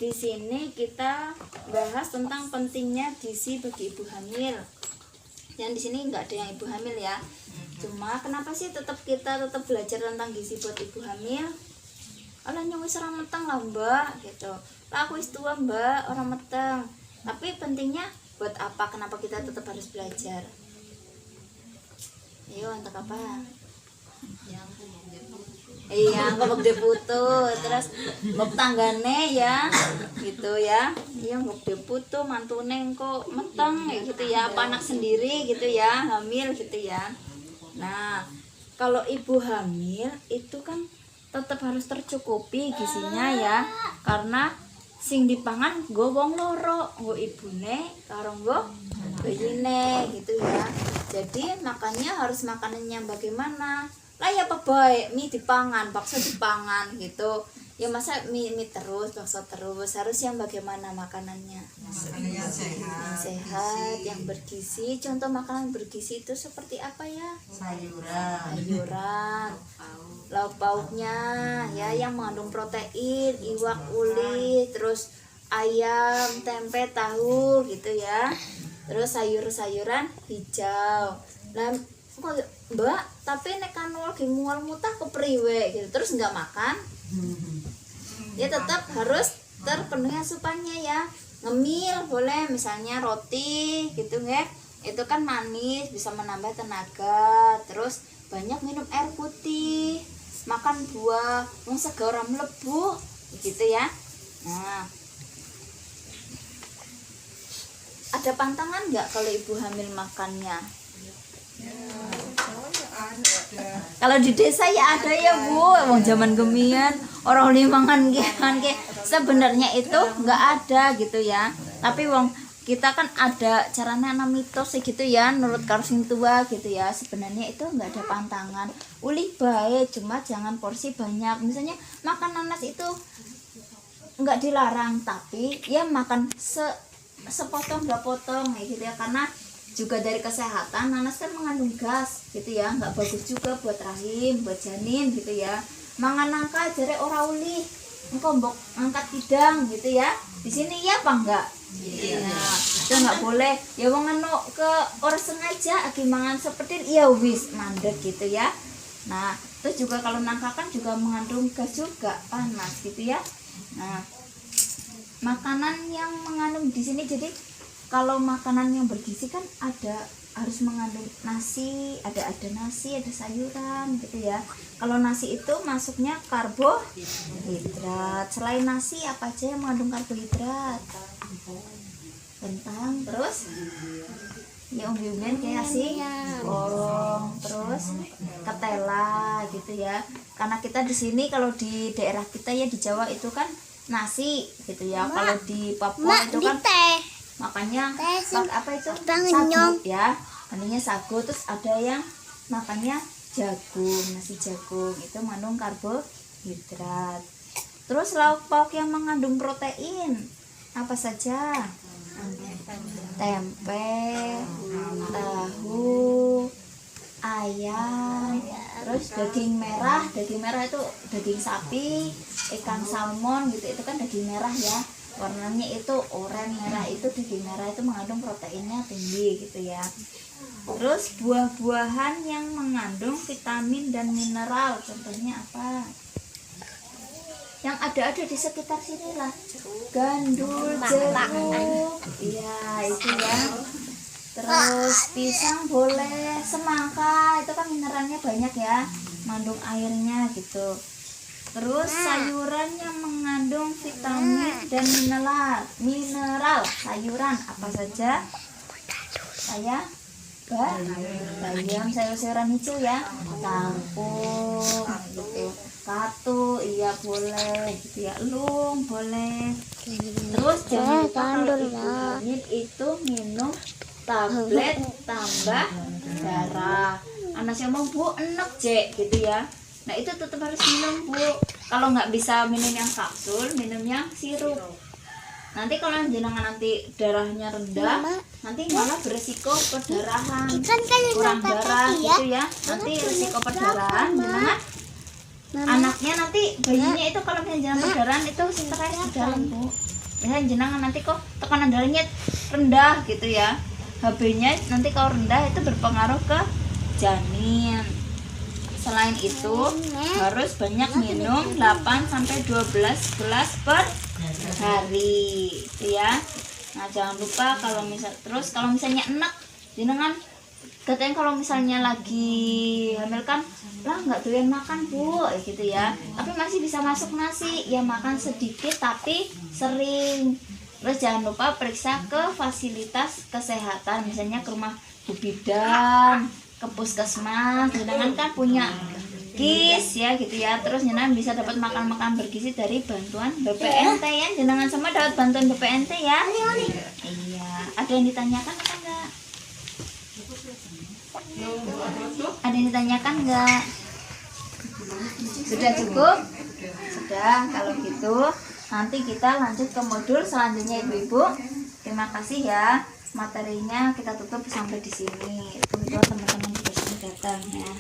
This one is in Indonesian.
Di sini kita bahas tentang pentingnya gizi bagi ibu hamil. Yang di sini nggak ada yang ibu hamil ya. Cuma kenapa sih kita tetap belajar tentang gizi buat ibu hamil? Alah nyong wis ora meteng lah mbak gitu. Lah aku wis tua mbak, orang meteng. Tapi pentingnya buat apa? Kenapa kita tetap harus belajar? Ayo untuk apa? Iya, ngobok deputu, terus ngobok tanggane ya, gitu ya. Iya ngobok deputu, mantune kok meteng kayak gitu ya, apa anak sendiri gitu ya, hamil gitu ya. Nah, kalau ibu hamil itu kan tetap harus tercukupi gizinya ya, karena sing dipangan nggo wong loro, nggo ibune karo nggo bayine gitu ya. Jadi makanya harus makanannya bagaimana? Lah ya apa baik mie dipangan, bakso dipangan gitu. Ya masa mie terus, bakso terus. Harus yang bagaimana makanannya? Yang sehat, Sehat, yang bergizi. Contoh makanan bergizi itu seperti apa ya? Sayuran, lauk pauknya ya yang mengandung protein, iwak, uli, terus ayam, tempe, tahu gitu ya. Terus sayur-sayuran hijau. Nah, kok mbak, tapi nek anu lagi mual mutah kepriwe gitu, terus nggak makan, ya tetap harus terpenuhi asupannya ya. Ngemil boleh, misalnya roti gitu nggak, itu kan manis, bisa menambah tenaga. Terus banyak minum air putih, makan buah, wong segara mlebu gitu ya. Nah, ada pantangan nggak kalau ibu hamil makannya? Kalau di desa ya ada ya bu, wong zaman gemian orang limangan ke sebenarnya itu nggak ada gitu ya. Tapi wong kita kan ada caranya ana mitos gitu ya, menurut karsing tua gitu ya. Sebenarnya itu nggak ada pantangan, uli bae, cuma jangan porsi banyak. Misalnya makan nanas itu nggak dilarang, tapi ya makan sepotong dua potong gitu ya, karena juga dari kesehatan nanas kan mengandung gas gitu ya, nggak bagus juga buat rahim, buat janin gitu ya. Mangan nangka jare ora uli, engko mbok angkat kidang gitu ya. Di sini ya apa enggak? Iya. Itu nggak boleh. Ya wong anu ke orang sengaja agi mangan seperti ya wis mandek gitu ya. Nah, terus juga kalau nangka kan juga mengandung gas juga, panas gitu ya. Nah, makanan yang mengandung di sini, jadi kalau makanan yang bergizi kan harus mengandung nasi, ada nasi, ada sayuran gitu ya. Kalau nasi itu masuknya karbohidrat. Selain nasi apa aja yang mengandung karbohidrat? Kentang, terus ya umbi-umbian kayak singkong, terus ketela gitu ya. Karena kita di sini kalau di daerah kita ya di Jawa itu kan nasi gitu ya. Kalau di Papua itu kan makanya apa itu sagu ya, artinya sagu. Terus ada yang makannya jagung, nasi jagung, itu mengandung karbohidrat. Terus lauk pauk yang mengandung protein apa saja? Tempe, tahu, ayam, terus daging merah itu daging sapi, ikan salmon gitu, itu kan daging merah ya, warnanya itu oranye merah, itu daging merah itu mengandung proteinnya tinggi gitu ya. Terus buah-buahan yang mengandung vitamin dan mineral, contohnya apa? Yang ada di sekitar sini lah, gandul, jeruk, iya itu ya. Terus pisang boleh, semangka itu kan mineralnya banyak ya, mengandung airnya gitu. Terus sayuran yang mengandung vitamin dan mineral sayuran apa saja? Bayam, sayur-sayuran hijau ya, kangkung gitu, katu iya boleh gitu ya, lung boleh. Terus jangan lupa kalau ibu hamil itu minum tablet tambah darah. Anak saya mau bu enak cek gitu ya. Nah itu tetap harus minum bu. Kalau nggak bisa minum yang kapsul, minum yang sirup. Nanti kalau jenengan nanti darahnya rendah, nanti malah beresiko perdarahan, kurang darah gitu ya. Nanti resiko perdarahan jenengan anaknya nanti bayinya itu kalau misalnya jenengan perdarahan itu stres di dalam Bu. Misalnya jenengan nanti kok tekanan darahnya rendah gitu ya, HB-nya nanti kalau rendah itu berpengaruh ke janin. Selain itu harus banyak minum 8-12 gelas per hari gitu ya. Nah jangan lupa kalau misalnya enak jenengan katanya kalau misalnya lagi hamil kan lah nggak doyan makan Bu gitu ya, tapi masih bisa masuk nasi ya, makan sedikit tapi sering. Terus jangan lupa periksa ke fasilitas kesehatan, misalnya ke rumah Bu Bidan, ke puskesmas, jenengan kan punya KIS ya gitu ya. Terus jenengan bisa dapat makan bergizi dari bantuan BPNT ya, jenengan sama dapat bantuan BPNT ya. Iya, ada yang ditanyakan apa enggak? Ada yang ditanyakan enggak? Sudah cukup? Sudah, kalau gitu nanti kita lanjut ke modul selanjutnya ibu-ibu. Terima kasih ya, materinya kita tutup sampai di sini. Tunggu teman-teman juga datang ya.